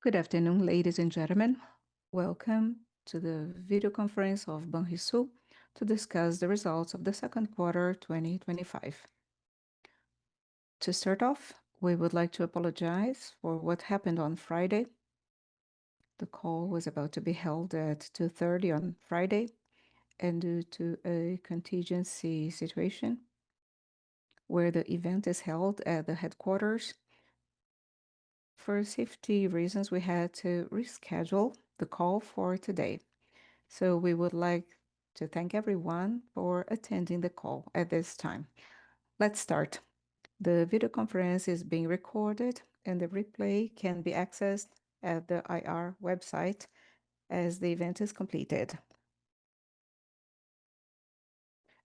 Good afternoon, ladies and gentlemen. Welcome to the video conference of Banrisul to discuss the results of the second quarter 2025. To start off, we would like to apologize for what happened on Friday. The call was about to be held at 2:30 on Friday, and due to a contingency situation where the event is held at the headquarters, for safety reasons, we had to reschedule the call for today. So we would like to thank everyone for attending the call at this time. Let's start. The video conference is being recorded and the replay can be accessed at the IR website as the event is completed.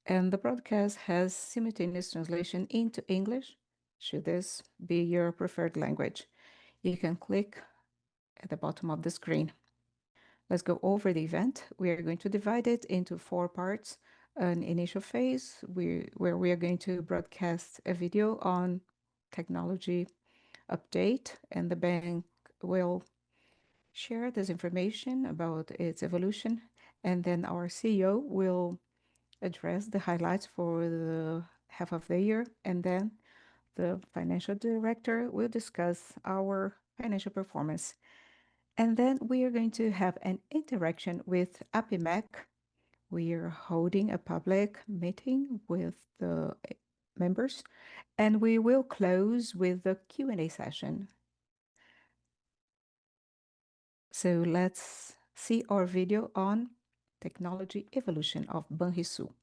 And the broadcast has simultaneous translation into English, should this be your preferred language. You can click at the bottom of the screen. Let's go over the event. We are going to divide it into 4 parts. An initial phase where we are going to broadcast a video on technology update, and the bank will share this information about its evolution, and then our CEO will address the highlights for the half of the year, and then the financial director will discuss our financial performance. And then we are going to have an interaction with APIMEC. We are holding a public meeting with the members, and we will close with the Q&A session. So let's see our video on technology evolution of Banrisul.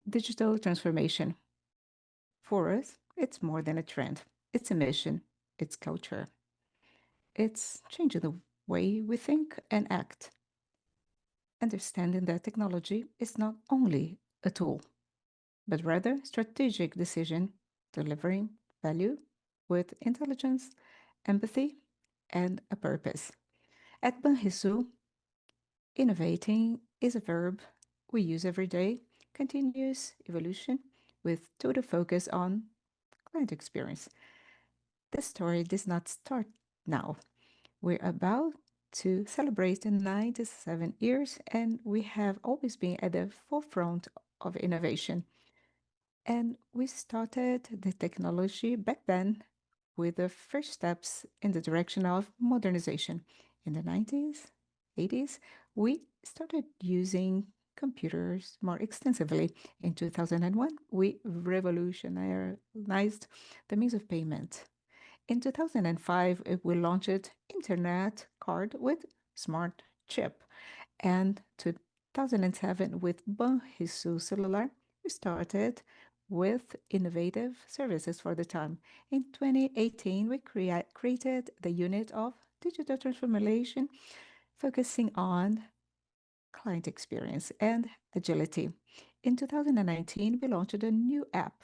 Digital transformation. For us, it's more than a trend. It's a mission. It's culture. It's changing the way we think and act. Understanding that technology is not only a tool, but rather strategic decision, delivering value with intelligence, empathy, and a purpose. At Banrisul, innovating is a verb we use every day, continuous evolution with total focus on client experience. This story does not start now. We're about to celebrate 97 years, and we have always been at the forefront of innovation. And we started the technology back then with the first steps in the direction of modernization. In the 90s, 80s, we started using computers more extensively. In 2001, we revolutionized the means of payment. In 2005, we launched Internet card with smart chip. And 2007, with Banrisul Celular, we started with innovative services for the time. In 2018, we created the unit of digital transformation, focusing on client experience and agility. In 2019, we launched a new app.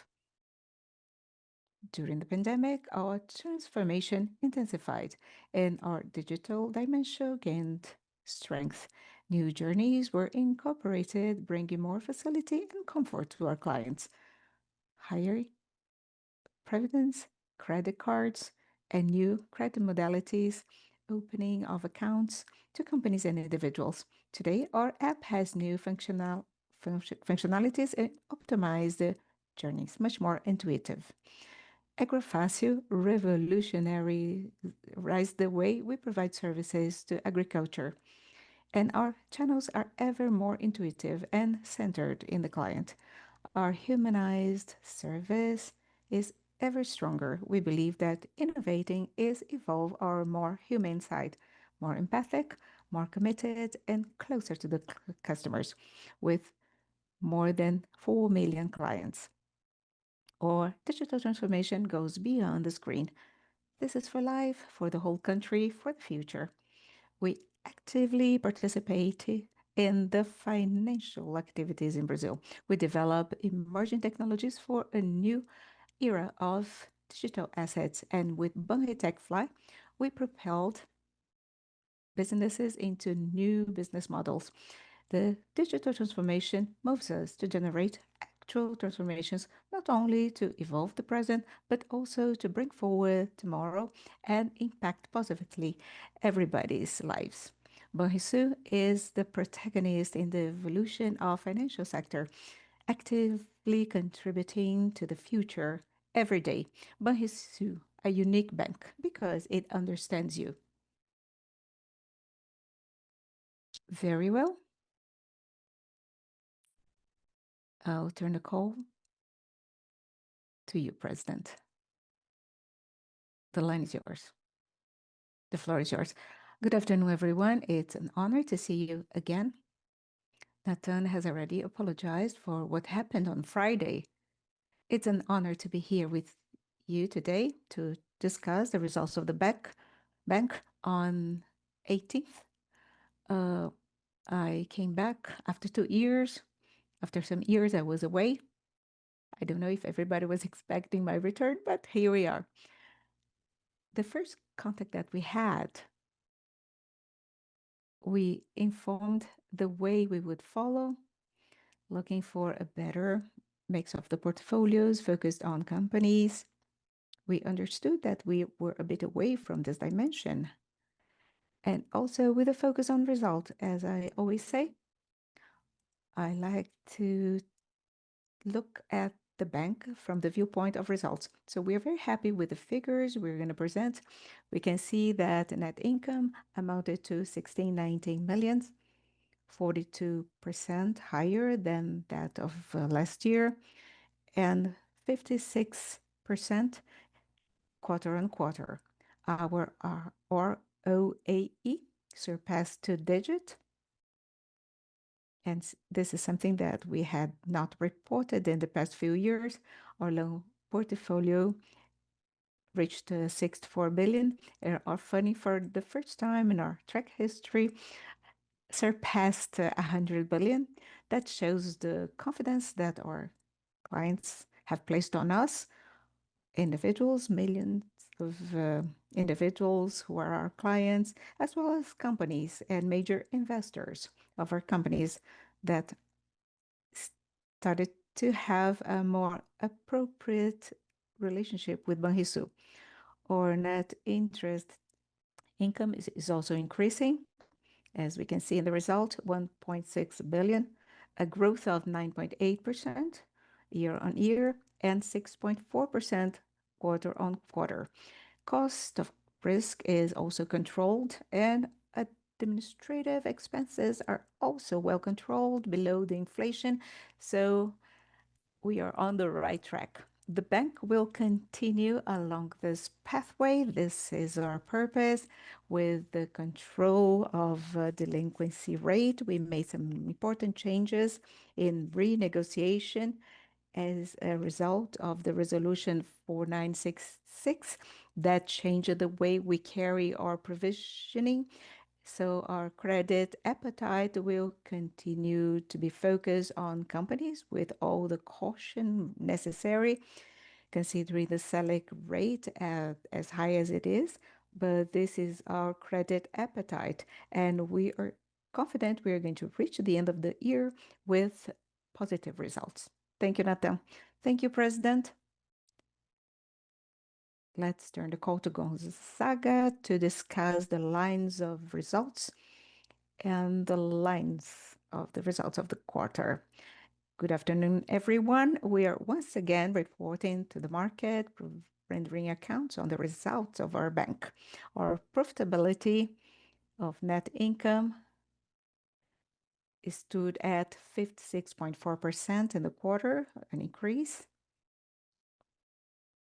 During the pandemic, our transformation intensified and our digital dimension gained strength. New journeys were incorporated, bringing more facility and comfort to our clients. Higher providence, credit cards, and new credit modalities, opening of accounts to companies and individuals. Today, our app has new functionalities and optimized journeys, much more intuitive. Agrofácil revolutionized the way we provide services to agriculture, and our channels are ever more intuitive and centered in the client. Our humanized service is ever stronger. We believe that innovating is evolve our more human side, more empathic, more committed, and closer to the customers, with more than 4 million clients. Our digital transformation goes beyond the screen. This is for life, for the whole country, for the future. We actively participate in the financial activities in Brazil. We develop emerging technologies for a new era of digital assets, and with Banritech Fly, we propelled businesses into new business models. The digital transformation moves us to generate structural transformations, not only to evolve the present, but also to bring forward tomorrow and impact positively everybody's lives. Banrisul is the protagonist in the evolution of financial sector, actively contributing to the future every day. Banrisul, a unique bank because it understands you. Very well. I'll turn the call to you, President. The line is yours. The floor is yours. Good afternoon, everyone. It's an honor to see you again. Nathan has already apologized for what happened on Friday. It's an honor to be here with you today to discuss the results of the bank on 18th. I came back after 2 years. After some years, I was away. I don't know if everybody was expecting my return, but here we are. The first contact that we had, we informed the way we would follow, looking for a better mix of the portfolios focused on companies. We understood that we were a bit away from this dimension. And also with a focus on result, as I always say, I like to look at the bank from the viewpoint of results. So we are very happy with the figures we're going to present. We can see that net income amounted to 1619 million, 42% higher than that of last year, and 56% quarter on quarter. Our ROAE surpassed 2-digit. And this is something that we had not reported in the past few years. Our loan portfolio reached 64 billion. Our funding for the first time in our track history surpassed 100 billion. That shows the confidence that our clients have placed on us, individuals, millions of individuals who are our clients, as well as companies and major investors of our companies that started to have a more appropriate relationship with Banrisul. Our net interest income is also increasing, as we can see in the result, 1.6 billion, a growth of 9.8% year on year and 6.4% quarter on quarter. Cost of risk is also controlled, and administrative expenses are also well controlled below the inflation, so we are on the right track. The bank will continue along this pathway. This is our purpose. With the control of delinquency rate, we made some important changes in renegotiation as a result of the resolution 4966 that changed the way we carry our provisioning. So our credit appetite will continue to be focused on companies with all the caution necessary, considering the Selic rate as high as it is. But this is our credit appetite, and we are confident we are going to reach the end of the year with positive results. Thank you, Nathan. Thank you, President. Let's turn the call to Gonzaga to discuss the lines of results and the lines of the results of the quarter. Good afternoon, everyone. We are once again reporting to the market, rendering accounts on the results of our bank. Our profitability of net income stood at 56.4% in the quarter, an increase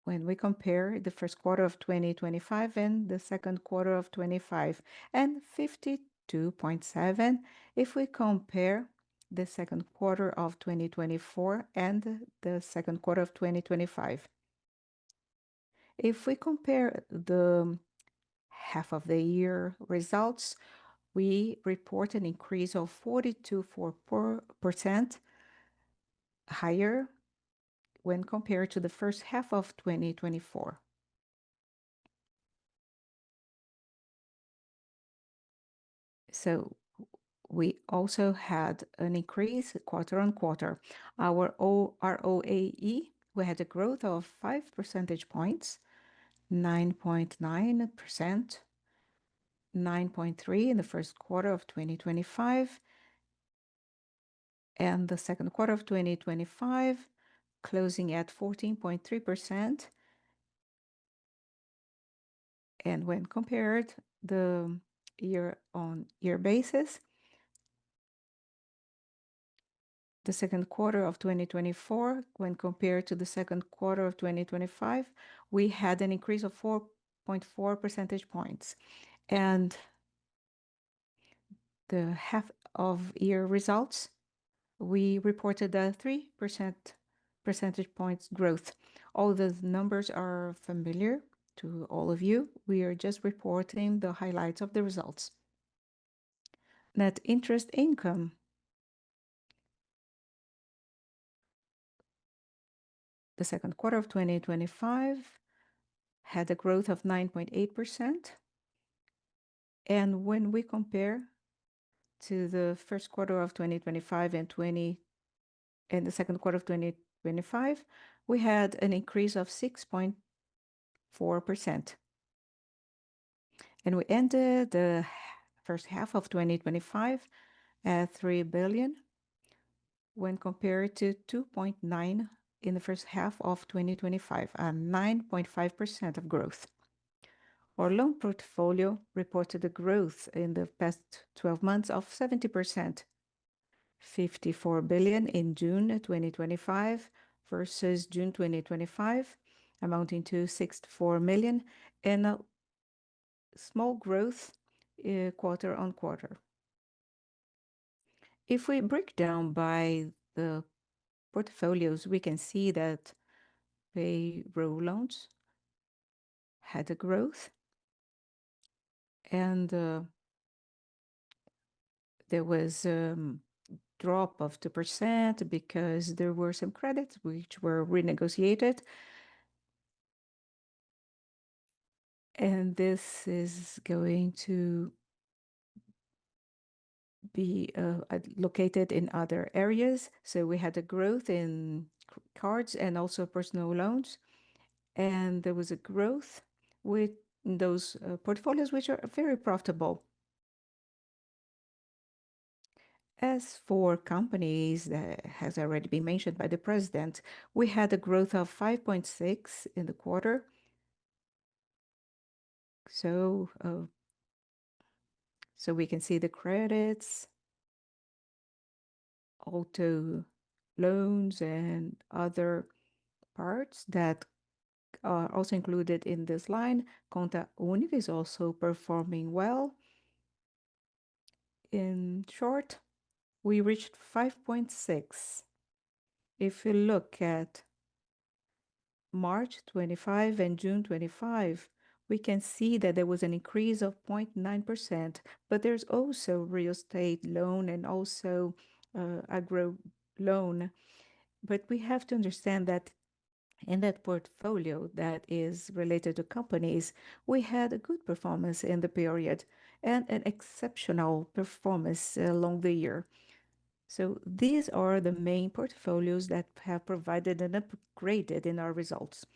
when we compare the first quarter of 2025 and the second quarter of 2025, and 52.7% if we compare the second quarter of 2024 and the second quarter of 2025. If we compare the half of the year results, we report an increase of 42.4% higher when compared to the first half of 2024. So We also had an increase quarter on quarter. Our ROAE, we had a growth of 5 percentage points, 9.9%, 9.3% in the first quarter of 2025, and the second quarter of 2025 closing at 14.3%. And when compared the year-on-year basis, the second quarter of 2024, when compared to the second quarter of 2025, we had an increase of 4.4 percentage points. And the half of year results, we reported a 3 percentage points growth. All the numbers are familiar to all of you. We are just reporting the highlights of the results. Net interest income. The second quarter of 2025 had a growth of 9.8%. And when we compare to the first quarter of 2025 and the second quarter of 2025, we had an increase of 6.4%. And we ended the first half of 2025 at 3 billion when compared to 2.9 billion in the first half of 2025, a 9.5% of growth. Our loan portfolio reported a growth in the past 12 months of 70%, 54 billion in June 2025 versus June 2025, amounting to 64 million, and a small growth quarter on quarter. If we break down by the portfolios, we can see that payroll loans had a growth, and there was a drop of 2% because there were some credits which were renegotiated. And this is going to be located in other areas. So we had a growth in cards and also personal loans. And there was a growth with those portfolios which are very profitable. As for companies, that has already been mentioned by the president, we had a growth of 5.6% in the quarter. So we can see the credits, auto loans, and other parts that are also included in this line. Conta Única is also performing well. In short, we reached 5.6%. If you look at March 25 and June 25, we can see that there was an increase of 0.9%, but there's also real estate loan and also agro loan. But we have to understand that in that portfolio that is related to companies, we had a good performance in the period and an exceptional performance along the year. So these are the main portfolios that have provided an upgrade in our results.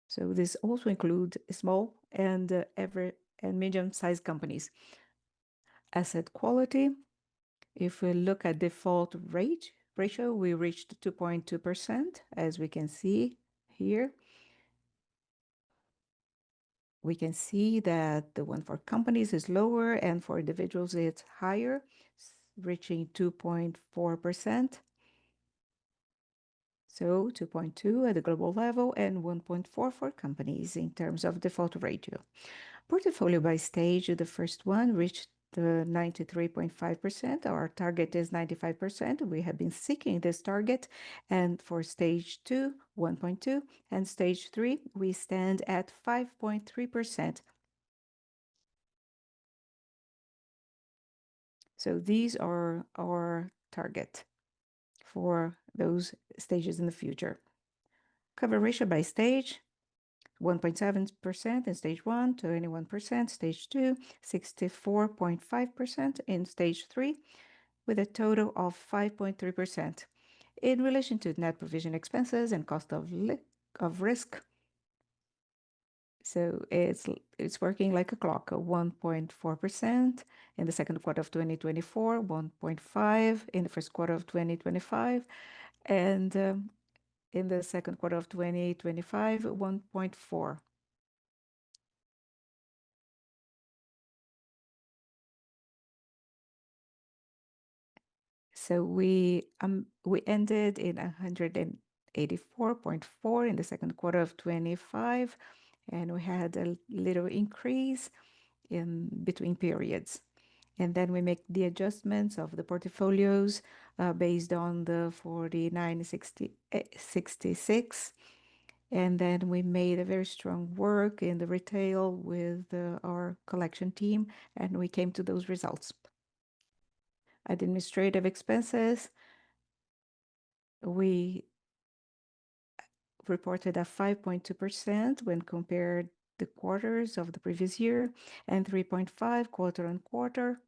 So this also includes small and medium-sized companies. Asset quality, if we look at default ratio, we reached 2.2%, as we can see here. We can see that the one for companies is lower and for individuals it's higher, reaching 2.4%. So 2.2% at the global level and 1.4% for companies in terms of default ratio. Portfolio by stage, the first one reached 93.5%. Our target is 95%. We have been seeking this target. And for stage 2, 1.2%, and stage 3, we stand at 5.3%. So these are our target for those stages in the future. Cover ratio by stage, 1.7% in stage one, 21% stage two, 64.5% in stage three, with a total of 5.3%. In relation to net provision expenses and cost of risk, so it's working like a clock, 1.4% in the second quarter of 2024, 1.5% in the first quarter of 2025, and in the second quarter of 2025, 1.4%. So we ended in 184.4 in the second quarter of 25, and we had a little increase in between periods. And then we make the adjustments of the portfolios based on the 4966. And then we made a very strong work in the retail with our collection team, and we came to those results. Administrative expenses, we reported a 5.2% when compared the quarters of the previous year, and 3.5% quarter on quarter.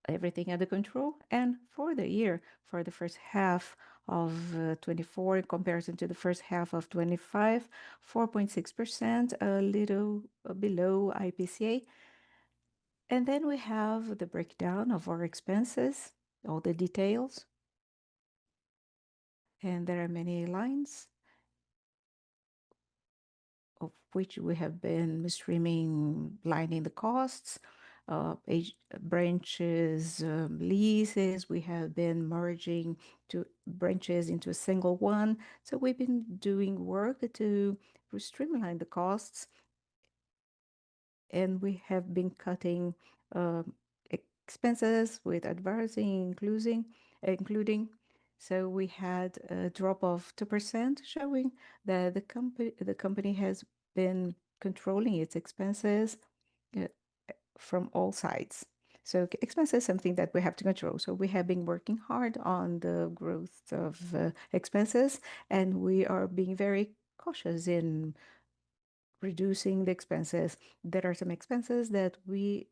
Everything under control. And for the year, for the first half of 24 in comparison to the first half of 25, 4.6%, a little below IPCA. And then we have the breakdown of our expenses, all the details. And there are many lines of which we have been streamlining the costs, branches, leases. We have been merging two branches into a single one. So we've been doing work to streamline the costs, and we have been cutting expenses with advertising, including. So we had a drop of 2%, showing that the company has been controlling its expenses from all sides. So expenses is something that we have to control. So we have been working hard on the growth of expenses, and we are being very cautious in reducing the expenses. There are some expenses that we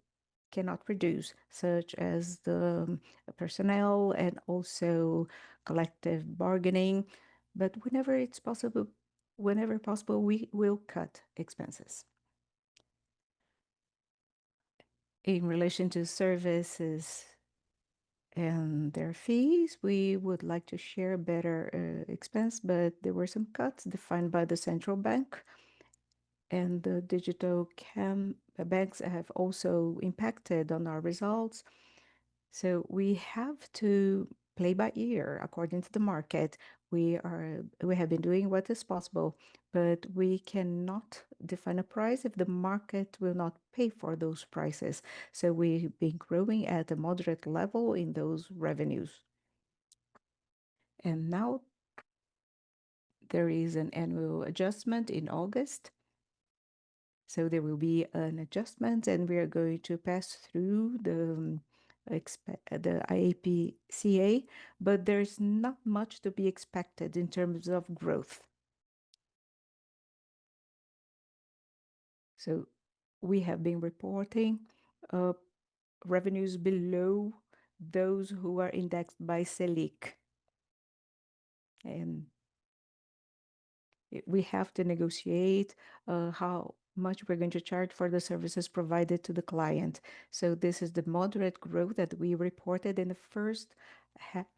cannot reduce, such as the personnel and also collective bargaining. But whenever possible, we will cut expenses. In relation to services and their fees, we would like to share better expense, but there were some cuts defined by the central bank, and the digital banks have also impacted on our results. So we have to play by ear according to the market. We have been doing what is possible, but we cannot define a price if the market will not pay for those prices. So we've been growing at a moderate level in those revenues. And now there is an annual adjustment in August. So there will be an adjustment, and we are going to pass through the IPCA, but there's not much to be expected in terms of growth. So we have been reporting revenues below those who are indexed by Selic. And we have to negotiate how much we're going to charge for the services provided to the client. So this is the moderate growth that we reported in the first half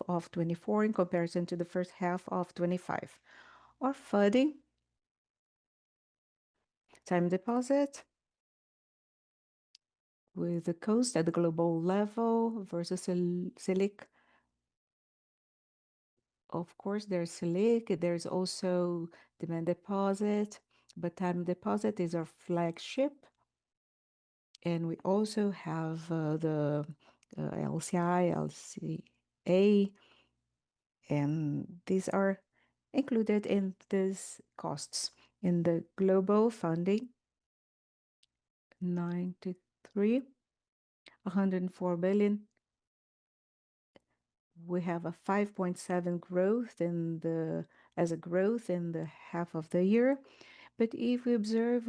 of 24 in comparison to the first half of 25. Our funding, time deposit with the cost at the global level versus Selic. Of course, there's Selic, there's also demand deposit, but time deposit is our flagship. And we also have the LCI, LCA, and these are included in these costs. In the global funding, 93, 104 billion. We have a 5.7 growth in the as a growth in the half of the year. But if we observe,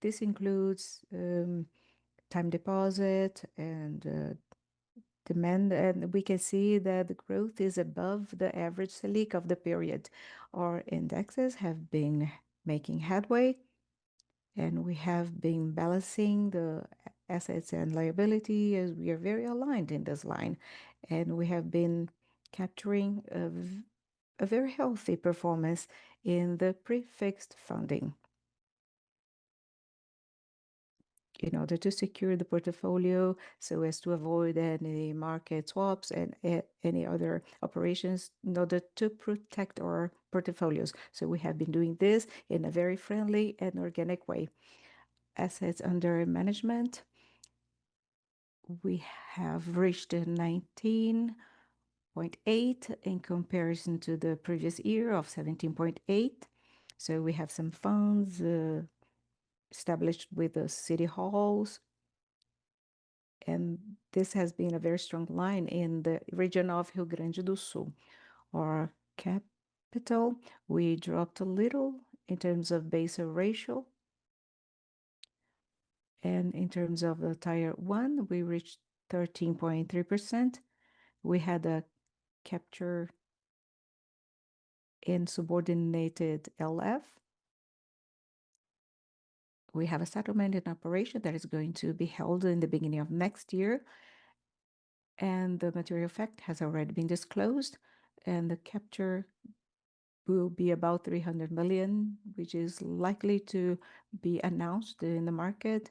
this includes time deposit and demand, and we can see that the growth is above the average Selic of the period. Our indexes have been making headway, and we have been balancing the assets and liability as we are very aligned in this line, and we have been capturing a very healthy performance in the prefixed funding in order to secure the portfolio so as to avoid any market swaps and any other operations in order to protect our portfolios. So we have been doing this in a very friendly and organic way. Assets under management, we have reached 19.8 in comparison to the previous year of 17.8. So we have some funds established with the city halls, and this has been a very strong line in the region of Rio Grande do Sul. Our capital, we dropped a little in terms of Basel ratio, and in terms of the Tier 1, we reached 13.3%. We had a capture in subordinated LF. We have a settlement in operation that is going to be held in the beginning of next year, and the material fact has already been disclosed, and the capture will be about 300 million, which is likely to be announced in the market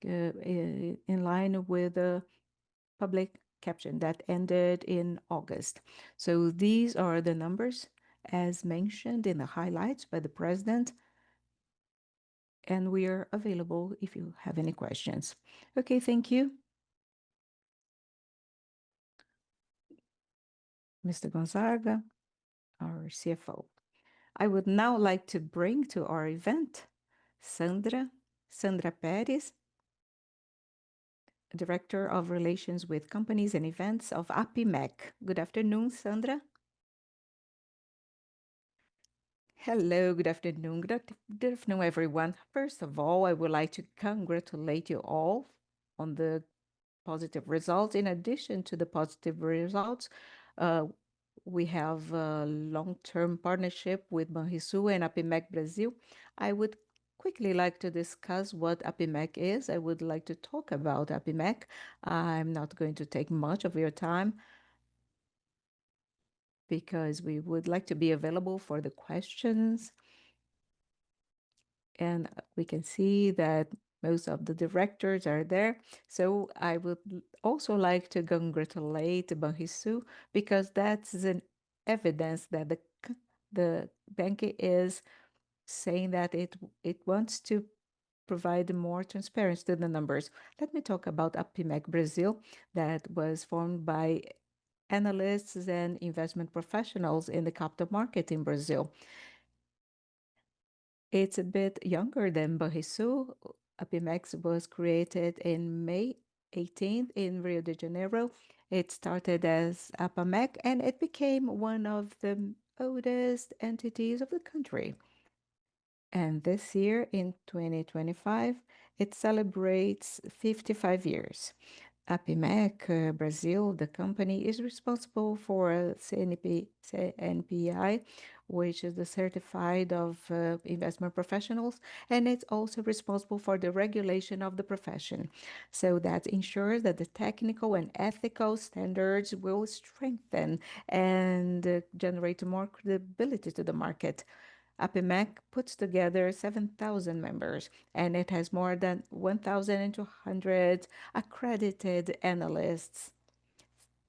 in line with the public caption that ended in August. So these are the numbers as mentioned in the highlights by the president, and we are available if you have any questions. Okay, thank you. Mr. Gonzaga, our CFO. I would now like to bring to our event Sandra Pérez, Director of Relations with Companies and Events of APIMEC. Good afternoon, Sandra. Hello, good afternoon. Good afternoon, everyone. First of all, I would like to congratulate you all on the positive results. In addition to the positive results, we have a long-term partnership with Banrisul and APIMEC Brazil. I would quickly like to discuss what APIMEC is. I would like to talk about APIMEC. I'm not going to take much of your time because we would like to be available for the questions. And we can see that most of the directors are there. So I would also like to congratulate Banrisul because that's an evidence that the bank is saying that it wants to provide more transparency to the numbers. Let me talk about APIMEC Brazil, that was formed by analysts and investment professionals in the capital market in Brazil. It's a bit younger than Banrisul. APIMEC was created in May 18th in Rio de Janeiro. It started as APAMEC and it became one of the oldest entities of the country. And this year, in 2025, it celebrates 55 years. APIMEC Brazil, the company, is responsible for CNPI, which is the Certified of Investment Professionals, and it's also responsible for the regulation of the profession. So that ensures that the technical and ethical standards will strengthen and generate more credibility to the market. APIMEC puts together 7,000 members, and it has more than 1,200 accredited analysts.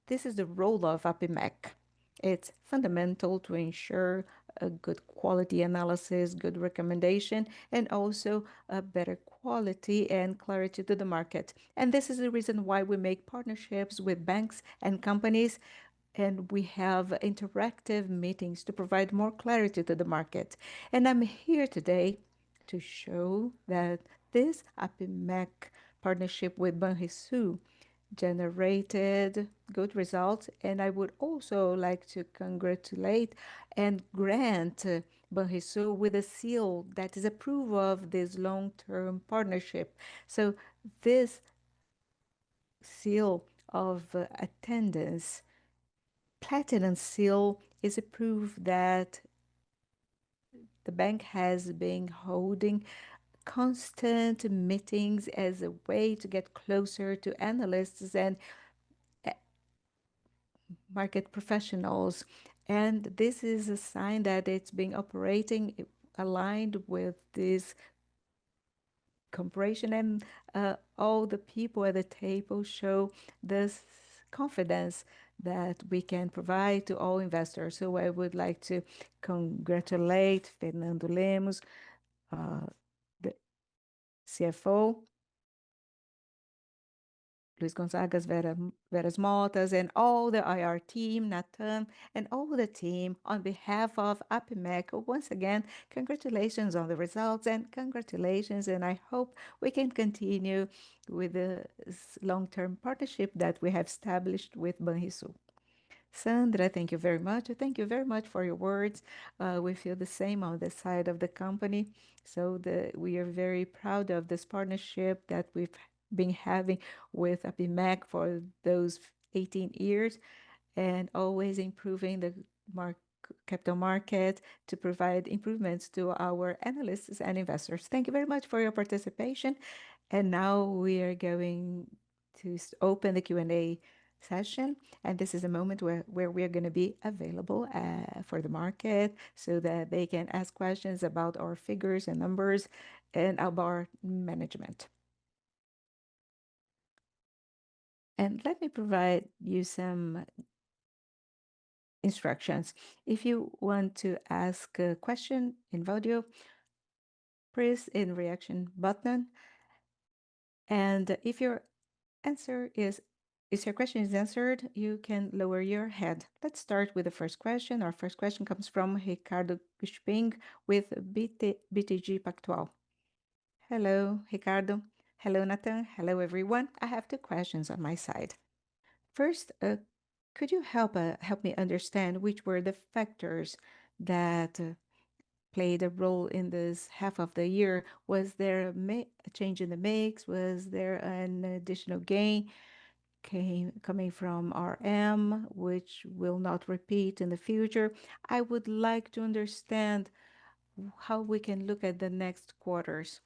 This is the role of APIMEC. It's fundamental to ensure a good quality analysis, good recommendation, and also a better quality and clarity to the market. And this is the reason why we make partnerships with banks and companies, and we have interactive meetings to provide more clarity to the market. And I'm here today to show that this APIMEC partnership with Banrisul generated good results. And I would also like to congratulate and grant Banrisul with a seal that is approval of this long-term partnership. So this seal of attendance, platinum seal, is a proof that the bank has been holding constant meetings as a way to get closer to analysts and uh, market professionals. And this is a sign that it's been operating aligned with this cooperation, and all the people at the table show this confidence that we can provide to all investors. So I would like to congratulate Fernando Lemos, uh, the CFO, Luis Gonzagas, Veras Motas, and all the IR team, Natan, and all the team on behalf of APIMEC. Once again, congratulations on the results and congratulations, and I hope we can continue with this long-term partnership that we have established with Banrisul. Sandra, thank you very much. Thank you very much for your words. We feel the same on the side of the company. We are very proud of this partnership that we've been having with APIMEC for those 18 years and always improving the mark capital market to provide improvements to our analysts and investors. Thank you very much for your participation. And now we are going to open the Q&A session. And this is a moment where we are going to be available for the market so that they can ask questions about our figures and numbers and about our management. And let me provide you some instructions. If you want to ask a question in audio, press in reaction button. And if your answer is if your question is answered, you can lower your head. Let's start with the first question. Our first question comes from Ricardo Gusping with BTG Pactual. Hello, Ricardo. Hello, Nathan. Hello, everyone. I have two questions on my side. First, could you help me understand which were the factors that played a role in this half of the year? Was there a change in the mix? Was there an additional gain coming from RM, which will not repeat in the future? I would like to understand how we can look at the next quarters.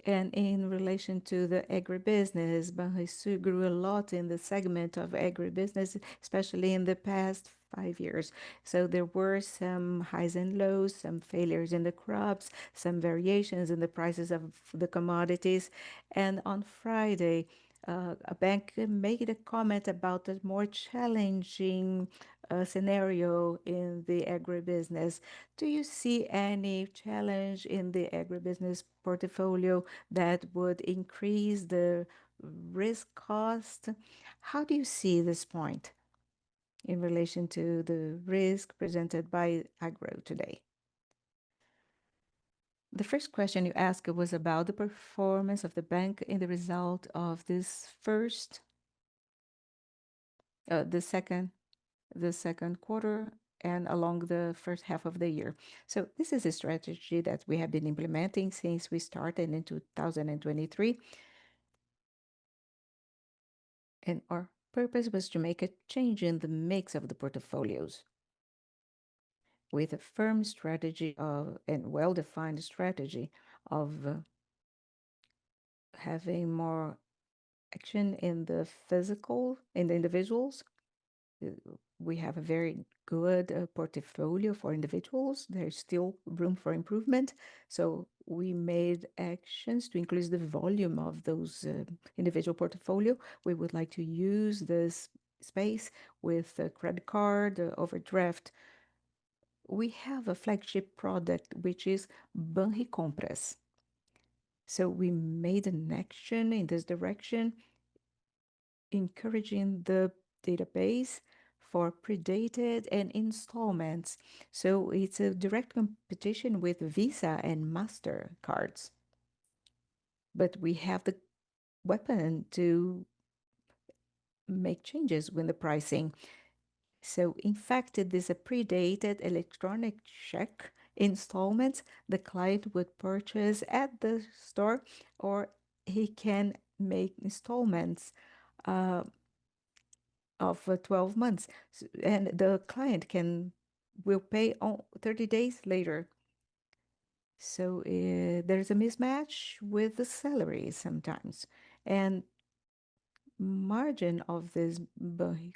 And in relation to the agribusiness, Banrisul grew a lot in the segment of agribusiness, especially in the past 5 years. So there were some highs and lows, some failures in the crops, some variations in the prices of the commodities. And on Friday, a bank made a comment about the more challenging scenario in the agribusiness. Do you see any challenge in the agribusiness portfolio that would increase the risk cost? How do you see this point in relation to the risk presented by agro today? The first question you asked was about the performance of the bank in the result of the second quarter and along the first half of the year. So this is a strategy that we have been implementing since we started in 2023. And our purpose was to make a change in the mix of the portfolios with a firm strategy and well-defined strategy of having more action in the individuals. We have a very good portfolio for individuals. There's still room for improvement. So we made actions to increase the volume of those individual portfolio. We would like to use this space with a credit card, overdraft. We have a flagship product, which is Banricompras. So we made an action in this direction, encouraging the database for predated and installments. So it's a direct competition with Visa and MasterCards. But we have the weapon to make changes with the pricing. So in fact, it is a predated electronic check installments the client would purchase at the store, or he can make installments uh, of 12 months, and the client can will pay on 30 days later. So there's a mismatch with the salary sometimes, and margin of this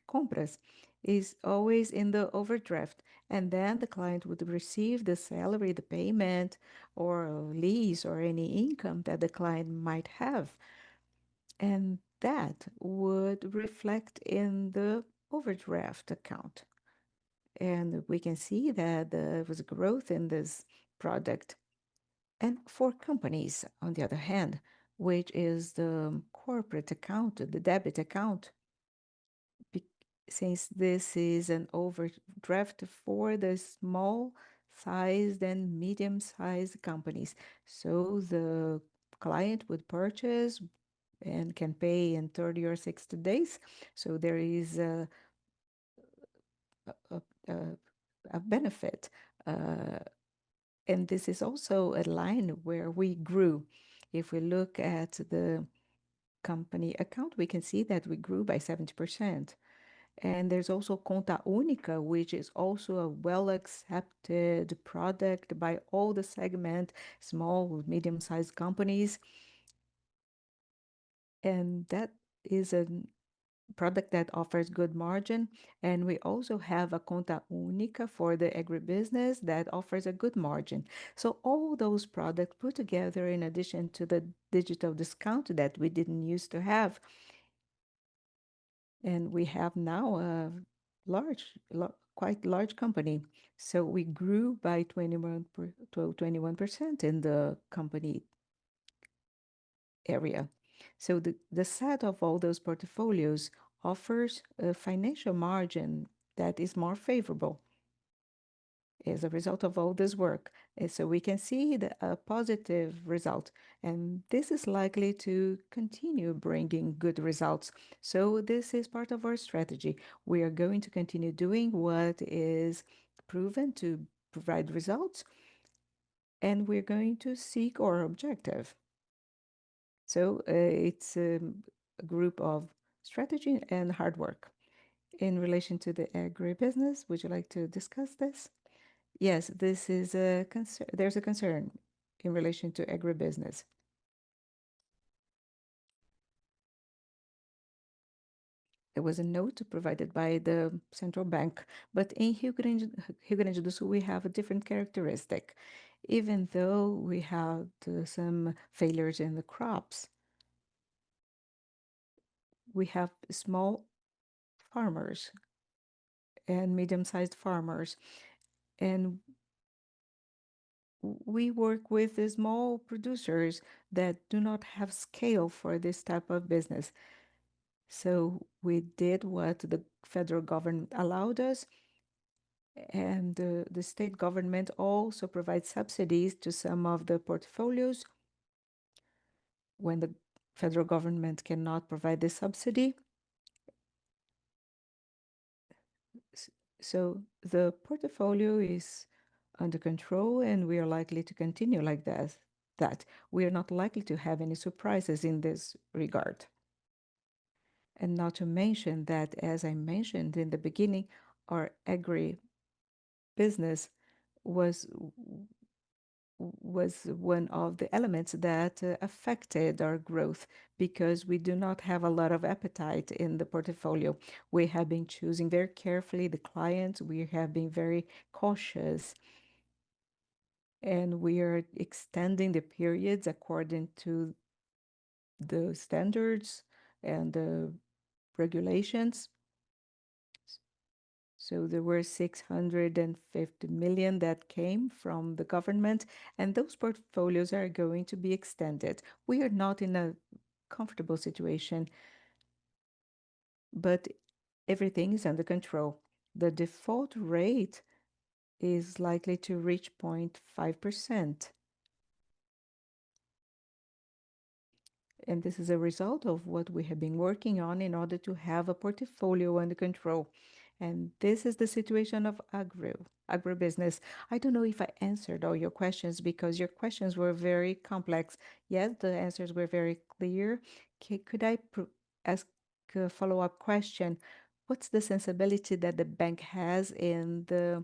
compras is always in the overdraft, and then the client would receive the salary, the payment, or a lease, or any income that the client might have, and that would reflect in the overdraft account. And we can see that there was growth in this product. And for companies, on the other hand, which is the corporate account, the debit account, be- since this is an overdraft for the small sized and medium sized companies. So the client would purchase and can pay in 30 or 60 days. So there is a, a, a benefit. Uh, and this is also a line where we grew. If we look at the company account, we can see that we grew by 70%. And there's also Conta Única, which is also a well-accepted product by all the segment, small, medium-sized companies. And that is a product that offers good margin. And we also have a Conta Única for the agribusiness that offers a good margin. So all those products put together, in addition to the digital discount that we didn't used to have, and we have now a quite large company. So we grew by 21% in the company area. So the set of all those portfolios offers a financial margin that is more favorable as a result of all this work. And so we can see a positive result, and this is likely to continue bringing good results. So this is part of our strategy. We are going to continue doing what is proven to provide results, and we're going to seek our objective. So it's a group of strategy and hard work. In relation to the agribusiness, would you like to discuss this? Yes, this is a concern. There's a concern in relation to agribusiness. There was a note provided by the central bank, but in Rio Grande do Sul, we have a different characteristic. Even though we had some failures in the crops, we have small farmers and medium-sized farmers, and we work with the small producers that do not have scale for this type of business. So we did what the federal government allowed us, and the state government also provides subsidies to some of the portfolios when the federal government cannot provide the subsidy. So the portfolio is under control, and we are likely to continue like that. We are not likely to have any surprises in this regard. And not to mention that, as I mentioned in the beginning, our agri business was was one of the elements that affected our growth because we do not have a lot of appetite in the portfolio. We have been choosing very carefully the clients. We have been very cautious, and we are extending the periods according to the standards and the regulations. So there were 650 million that came from the government, and those portfolios are going to be extended. We are not in a comfortable situation, but everything is under control. The default rate is likely to reach 0.5%. And this is a result of what we have been working on in order to have a portfolio under control. And this is the situation of agribusiness. I don't know if I answered all your questions because your questions were very complex. Yes, the answers were very clear. Could I ask a follow-up question? What's the sensibility that the bank has in the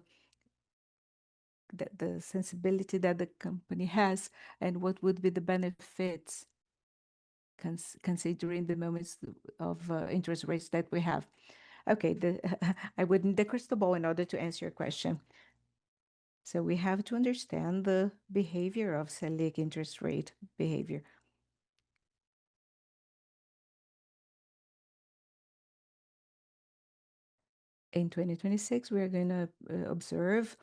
sensibility that the company has, and what would be the benefits considering the moments of interest rates that we have? Okay, I would need the crystal ball in order to answer your question. So we have to understand the behavior of Selic interest rate behavior. In 2026, we are going to observe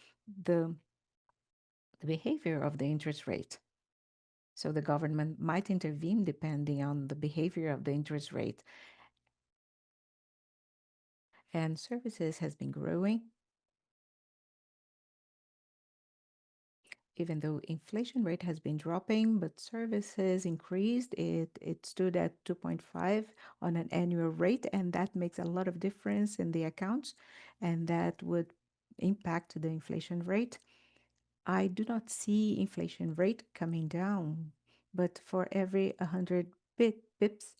the behavior of the interest rate. So the government might intervene depending on the behavior of the interest rate. And services has been growing. Even though inflation rate has been dropping, but services increased, it stood at 2.5 on an annual rate, and that makes a lot of difference in the accounts, and that would impact the inflation rate. I do not see inflation rate coming down, but for every 100 pips,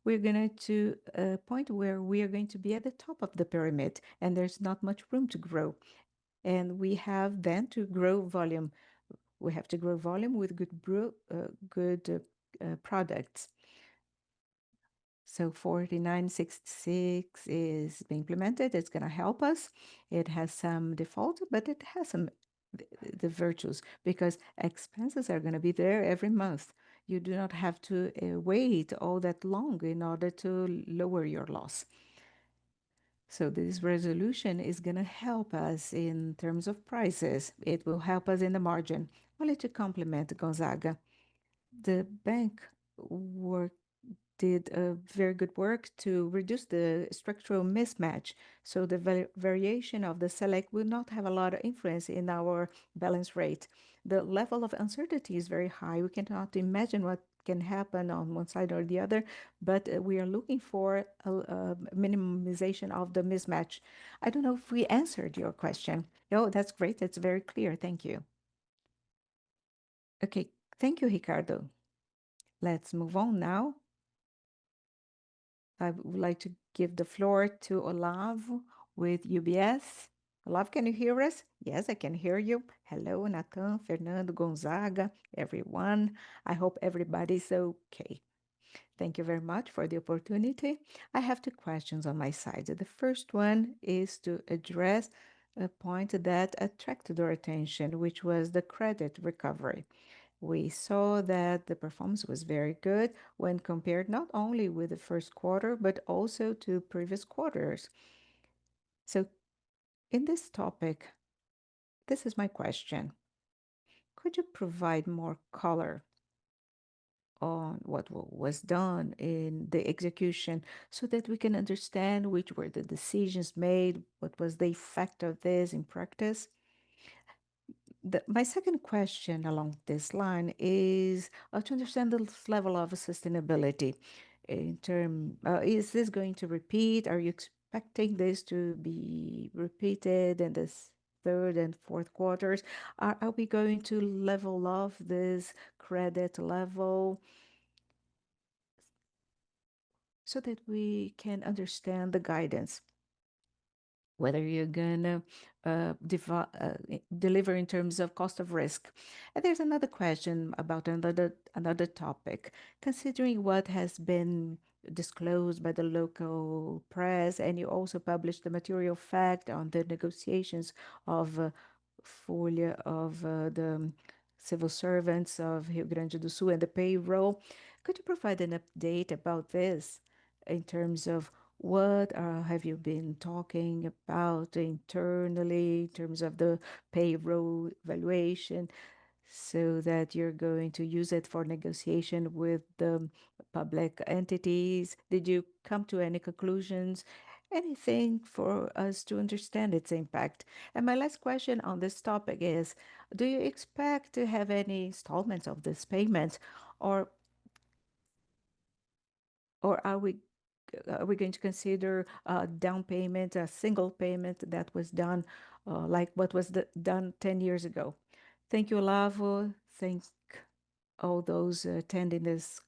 we're going to a point where we are going to be at the top of the pyramid, and there's not much room to grow. And we have then to grow volume. We have to grow volume with good products. So 4966 is being implemented. It's going to help us. It has some default, but it has some the virtues because expenses are going to be there every month. You do not have to wait all that long in order to lower your loss. So this resolution is going to help us in terms of prices. It will help us in the margin. Only to complement Gonzaga, the bank work did a very good work to reduce the structural mismatch. So the variation of the Selic will not have a lot of influence in our balance rate. The level of uncertainty is very high. We cannot imagine what can happen on one side or the other, but we are looking for a minimization of the mismatch. I don't know if we answered your question. No, that's great. That's very clear. Thank you. Okay, thank you, Ricardo. Let's move on now. I would like to give the floor to Olavo with UBS. Olavo, can you hear us? Yes, I can hear you. Hello, Nathan, Fernando, Gonzaga, everyone. I hope everybody's okay. Thank you very much for the opportunity. I have two questions on my side. The first one is to address a point that attracted our attention, which was the credit recovery. We saw that the performance was very good when compared not only with the first quarter, but also to previous quarters. So in this topic, this is my question. Could you provide more color on what was done in the execution so that we can understand which were the decisions made, what was the effect of this in practice? My second question along this line is to understand the level of sustainability is this going to repeat? Are you expecting this to be repeated in this third and fourth quarters? Are we going to level off this credit level so that we can understand the guidance? Whether you're gonna deliver in terms of cost of risk. And there's another question about another topic. Considering what has been disclosed by the local press, and you also published the material fact on the negotiations of Folha of the civil servants of Rio Grande do Sul and the payroll. Could you provide an update about this in terms of what have you been talking about internally in terms of the payroll valuation so that you're going to use it for negotiation with the public entities? Did you come to any conclusions? Anything for us to understand its impact? And my last question on this topic is, do you expect to have any installments of this payment, or Or are we going to consider a down payment, a single payment that was done like what was done 10 years ago? Thank you, Olavo. Thank all those attending this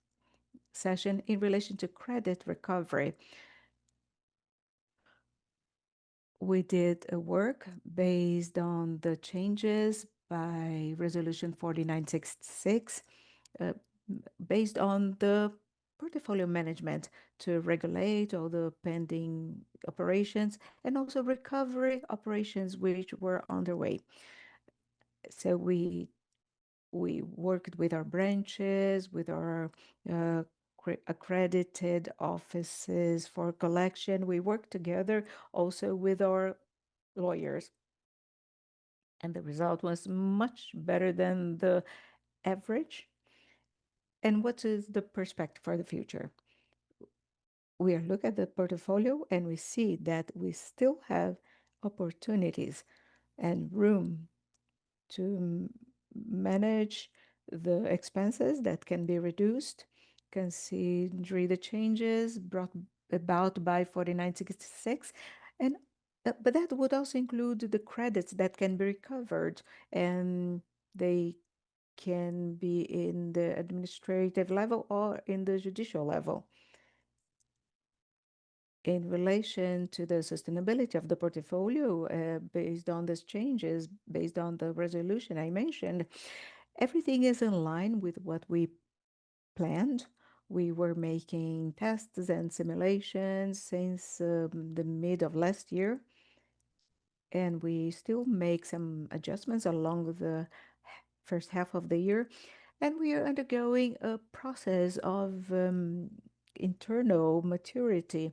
session. In relation to credit recovery, we did a work based on the changes by Resolution 4966, uh, based on the portfolio management to regulate all the pending operations and also recovery operations which were underway. So we worked with our branches, with our uh, accredited offices for collection. We worked together also with our lawyers, and the result was much better than the average. And what is the perspective for the future? We look at the portfolio and we see that we still have opportunities and room to manage the expenses that can be reduced, considering the changes brought about by 4966. And but that would also include the credits that can be recovered, and they can be in the administrative level or in the judicial level. In relation to the sustainability of the portfolio, based on these changes, based on the resolution I mentioned, everything is in line with what we planned. We were making tests and simulations since the mid of last year, and we still make some adjustments along the first half of the year. And we are undergoing a process of internal maturity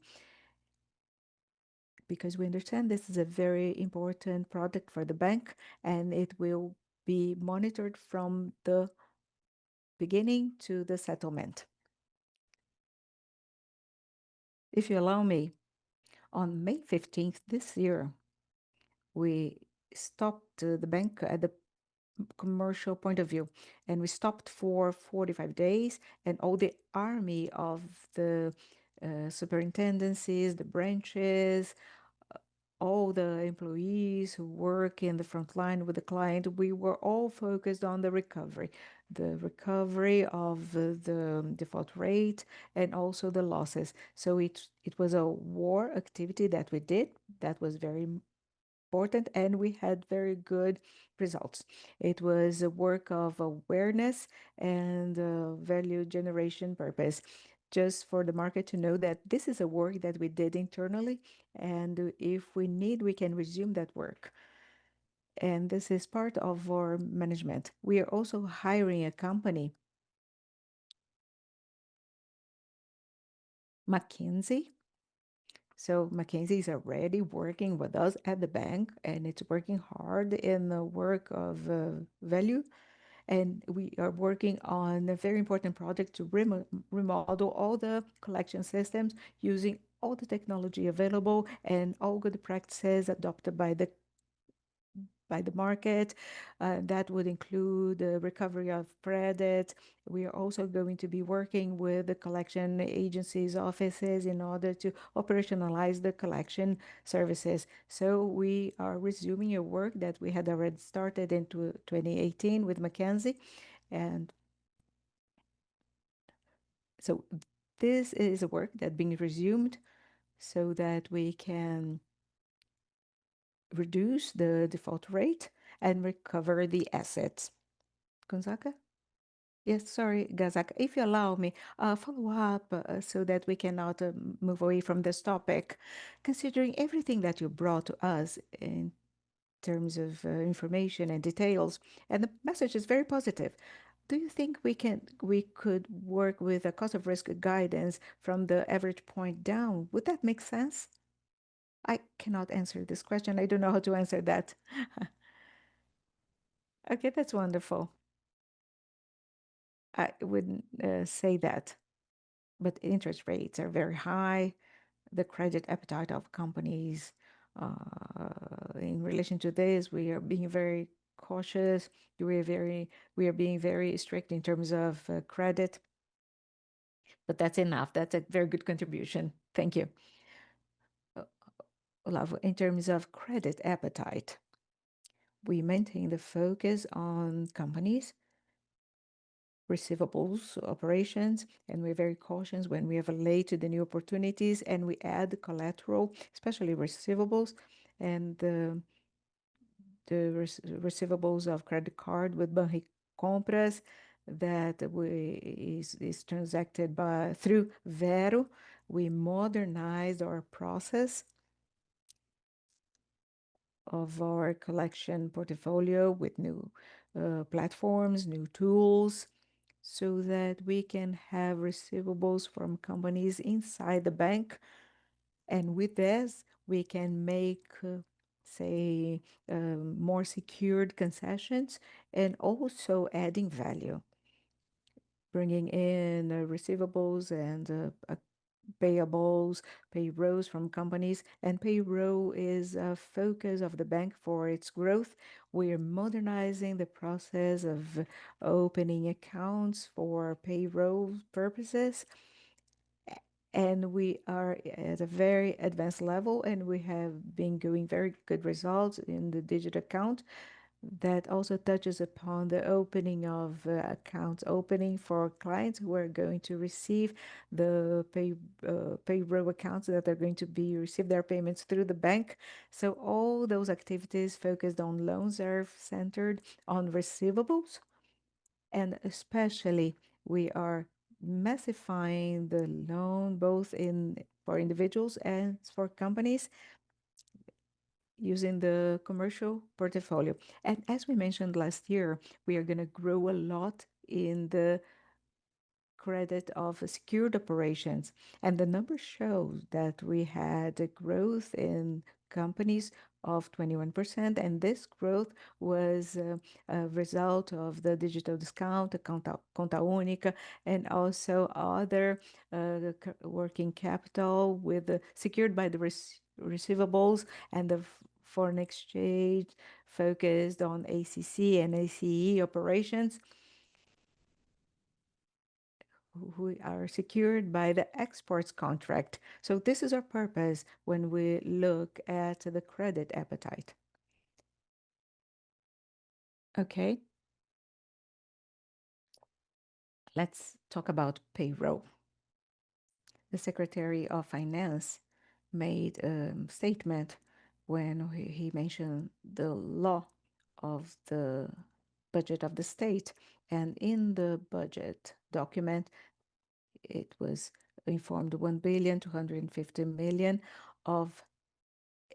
because we understand this is a very important product for the bank and it will be monitored from the beginning to the settlement. If you allow me, on May 15th this year, we stopped the bank at the commercial point of view, and we stopped for 45 days, and all the army of the superintendencies, the branches, all the employees who work in the front line with the client, we were all focused on the recovery of the default rate and also the losses. So it was a war activity that we did that was very important and we had very good results. It was a work of awareness and value generation purpose. Just for the market to know that this is a work that we did internally, and if we need, we can resume that work. And this is part of our management. We are also hiring a company, McKinsey. So McKinsey is already working with us at the bank, and it's working hard in the work of value. And we are working on a very important project to remodel all the collection systems using all the technology available and all good practices adopted by the market. That would include the recovery of credit. We are also going to be working with the collection agencies' offices in order to operationalize the collection services. So we are resuming a work that we had already started in 2018 with McKinsey. And so this is a work that being resumed so that we can reduce the default rate and recover the assets. Gonzaga? Yes, sorry, Gazak. If you allow me, follow up so that we cannot move away from this topic. Considering everything that you brought to us in terms of information and details, and the message is very positive. Do you think we could work with a cost of risk guidance from the average point down? Would that make sense? I cannot answer this question. I don't know how to answer that. Okay, that's wonderful. I wouldn't say that, but interest rates are very high. The credit appetite of companies, in relation to this, we are being very cautious. We are being very strict in terms of credit. but that's enough. That's a very good contribution. Thank you. Olavo, in terms of credit appetite, we maintain the focus on companies, receivables, operations, and we're very cautious when we evaluate the new opportunities and we add collateral, especially receivables and the receivables of credit card with Banricompras that is transacted through Vero. We modernized our process of our collection portfolio with new platforms, new tools, so that we can have receivables from companies inside the bank. And with this, we can make, say, more secured concessions and also adding value, bringing in receivables and payables, payrolls from companies, and payroll is a focus of the bank for its growth. We are modernizing the process of opening accounts for payroll purposes, and we are at a very advanced level, and we have been doing very good results in the digital account that also touches upon the opening of accounts opening for clients who are going to receive the payroll accounts that are going to be receive their payments through the bank. So all those activities focused on loans are centered on receivables, and especially we are massifying the loan both in for individuals and for companies using the commercial portfolio. And as we mentioned last year, we are going to grow a lot in the credit of secured operations. And the numbers show that we had a growth in companies of 21%, and this growth was a result of the digital discount, the Conta Única, and also other working capital with secured by the receivables and the foreign exchange focused on ACC and ACE operations who are secured by the exports contract. So this is our purpose when we look at the credit appetite. Okay. Let's talk about payroll. The Secretary of Finance made a statement when he mentioned the law of the budget of the state. And in the budget document, it was informed 1,250,000,000 of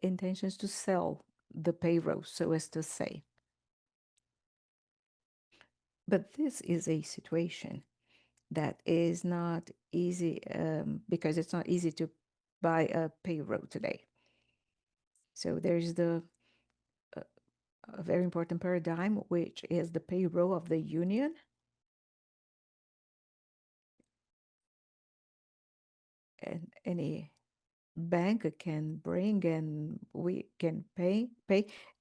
intentions to sell the payroll, so as to say. But this is a situation that is not easy because it's not easy to buy a payroll today. So there's a very important paradigm, which is the payroll of the union. And any bank can bring and we can pay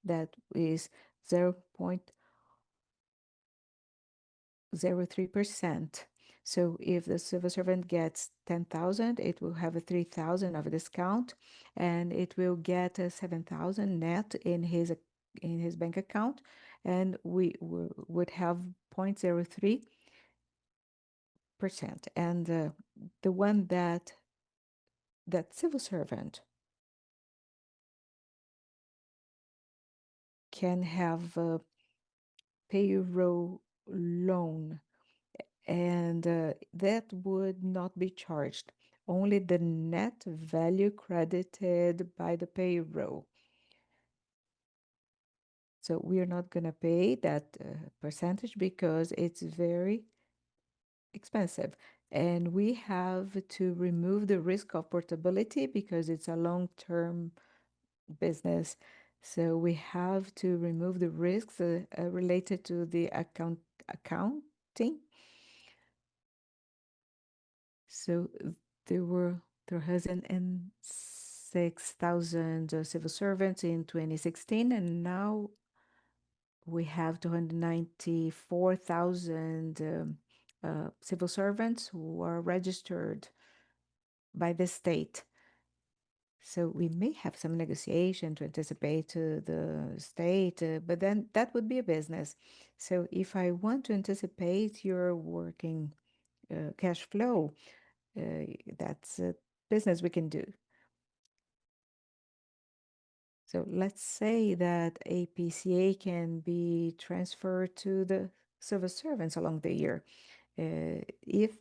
that is 0.03%. So if the civil servant gets 10,000, it will have a 3,000 of a discount, and it will get a 7,000 net in his bank account, and we would have 0.03%. And the one that civil servant can have a payroll loan, and that would not be charged, only the net value credited by the payroll. So we are not going to pay that percentage because it's very expensive. And we have to remove the risk of portability because it's a long-term business. So we have to remove the risks related to the accounting. So there were 306,000 civil servants in 2016, and now we have 294,000 civil servants who are registered by the state. So we may have some negotiation to anticipate to the state, but then that would be a business. So if I want to anticipate your working cash flow, that's a business we can do. So let's say that a PCA can be transferred to the civil servants along the year. If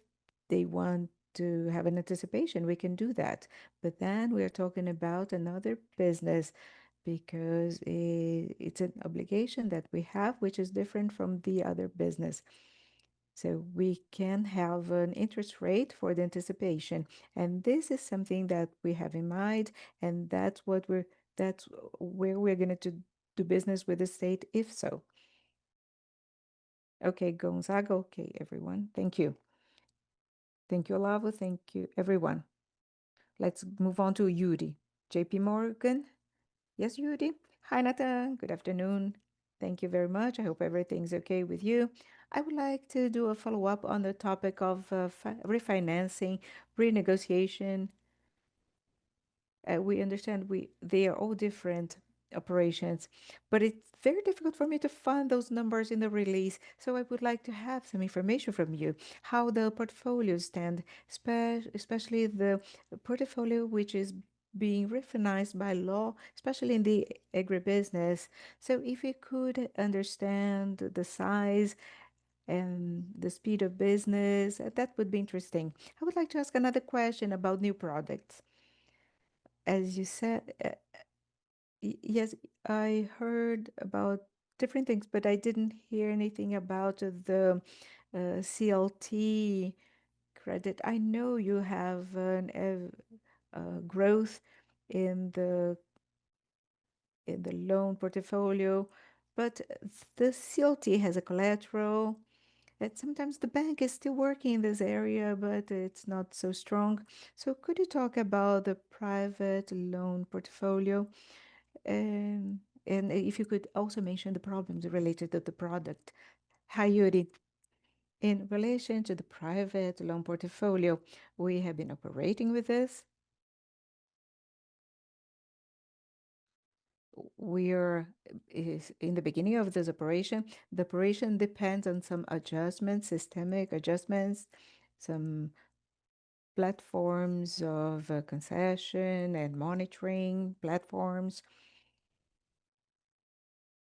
they want to have an anticipation, we can do that. But then we are talking about another business because it's an obligation that we have, which is different from the other business. So we can have an interest rate for the anticipation. And this is something that we have in mind, and that's where we're going to do business with the state, if so. Okay, Gonzaga. Okay, everyone. Thank you. Thank you, Olavo. Thank you, everyone. Let's move on to Yuri. JP Morgan. Yes, Yuri. Hi, Nathan. Good afternoon. Thank you very much. I hope everything's okay with you. I would like to do a follow-up on the topic of refinancing, renegotiation. We understand they are all different operations, but it's very difficult for me to find those numbers in the release. So I would like to have some information from you, how the portfolios stand, especially the portfolio which is being refinanced by law, especially in the agribusiness. So if you could understand the size and the speed of business, that would be interesting. I would like to ask another question about new products. As you said, yes, I heard about different things, but I didn't hear anything about the CLT credit. I know you have growth in the loan portfolio, but the CLT has a collateral that sometimes the bank is still working in this area, but it's not so strong. So could you talk about the private loan portfolio? And if you could also mention the problems related to the product. Hi, Yuri. In relation to the private loan portfolio, we have been operating with this. We are is in the beginning of this operation. The operation depends on some adjustments, systemic adjustments, some platforms of concession and monitoring platforms,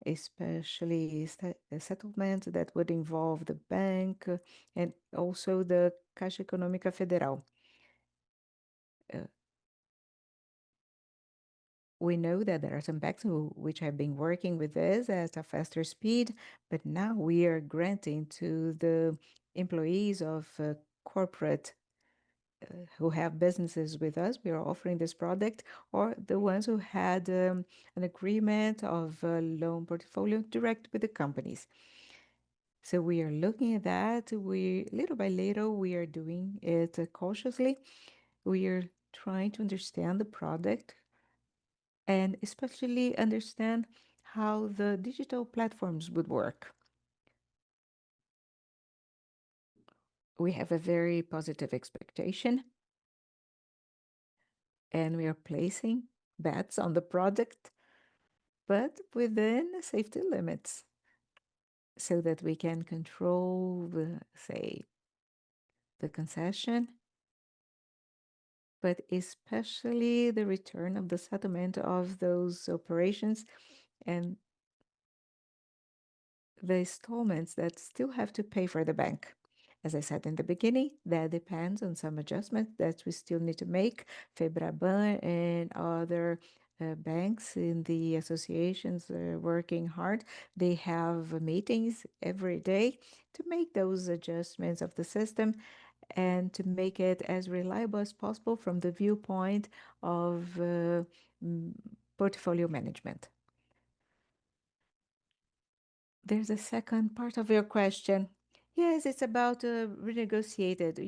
especially settlements that would involve the bank and also the Caixa Econômica Federal. Uh, we know that there are some banks which have been working with this at a faster speed, but now we are granting to the employees of corporate who have businesses with us, we are offering this product, or the ones who had an agreement of a loan portfolio direct with the companies. So we are looking at that. We little by little we are doing it cautiously. We are trying to understand the product and especially understand how the digital platforms would work. We have a very positive expectation and we are placing bets on the product, but within safety limits so that we can control the, say, the concession, but especially the return of the settlement of those operations and the installments that still have to pay for the bank. As I said in the beginning, that depends on some adjustments that we still need to make. Febraban and other banks in the associations are working hard. They have meetings every day to make those adjustments of the system and to make it as reliable as possible from the viewpoint of mm, portfolio management. There's a second part of your question. Yes, it's about renegotiated,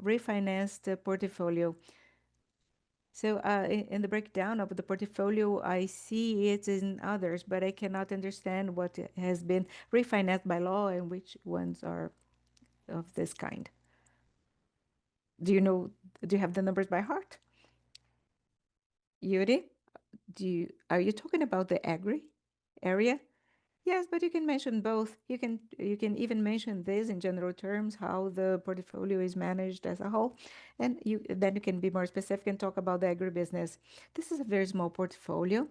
refinanced portfolio. So in the breakdown of the portfolio, I see it in others, but I cannot understand what has been refinanced by law and which ones are of this kind. Do you know, do you have the numbers by heart? Yuri, are you talking about the agri area? Yes, but you can mention both. You can even mention this in general terms, how the portfolio is managed as a whole, and then you can be more specific and talk about the agribusiness. This is a very small portfolio.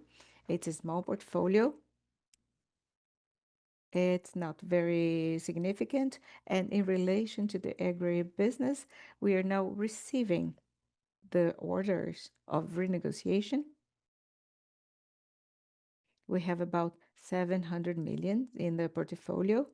It's a small portfolio. It's not very significant, and in relation to the agribusiness, we are now receiving the orders of renegotiation. We have about 700 million in the portfolio,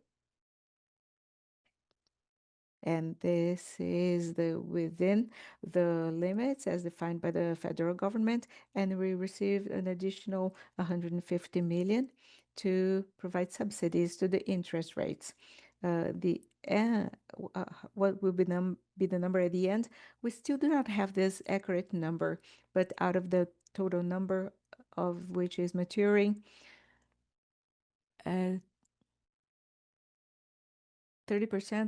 and this is within the limits as defined by the federal government, and we received an additional 150 million to provide subsidies to the interest rates. What will be the number at the end? We still do not have this accurate number, but out of the total number of which is maturing, 30%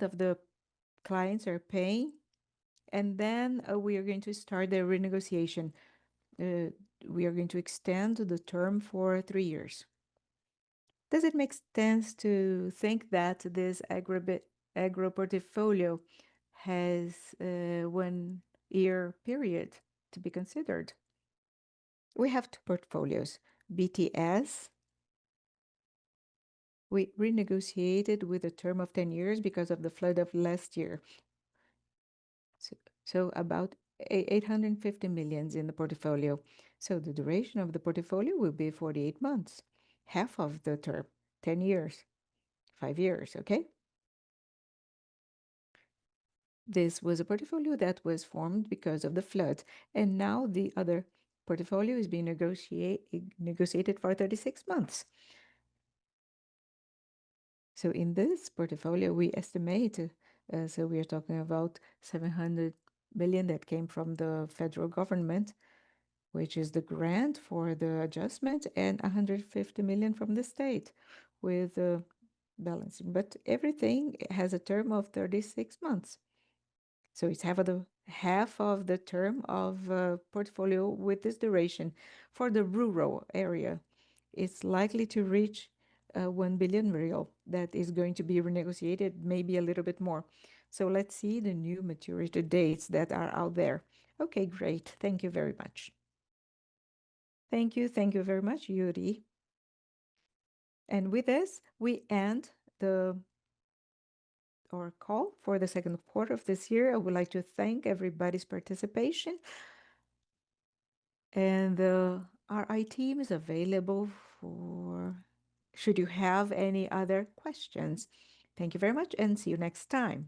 of the clients are paying, and then we are going to start the renegotiation. We are going to extend the term for 3 years. Does it make sense to think that this agro portfolio has a 1-year period to be considered? We have 2 portfolios. BTS, we renegotiated with a term of 10 years because of the flood of last year. So about 850 million in the portfolio. So the duration of the portfolio will be 48 months, half of the term, 10 years, 5 years, okay? This was a portfolio that was formed because of the flood, and now the other portfolio is being negotiated for 36 months. So in this portfolio, we estimate, so we are talking about 700 billion that came from the federal government, which is the grant for the adjustment, and 150 million from the state with the balancing. But everything has a term of 36 months. So it's half of the term of portfolio with this duration. For the rural area, it's likely to reach 1 billion real that is going to be renegotiated, maybe a little bit more. So let's see the new maturity dates that are out there. Okay, great. Thank you very much. Thank you. Thank you very much, Yuri. And with this, we end our call for the second quarter of this year. I would like to thank everybody's participation. And our RI team is available should you have any other questions. Thank you very much and see you next time.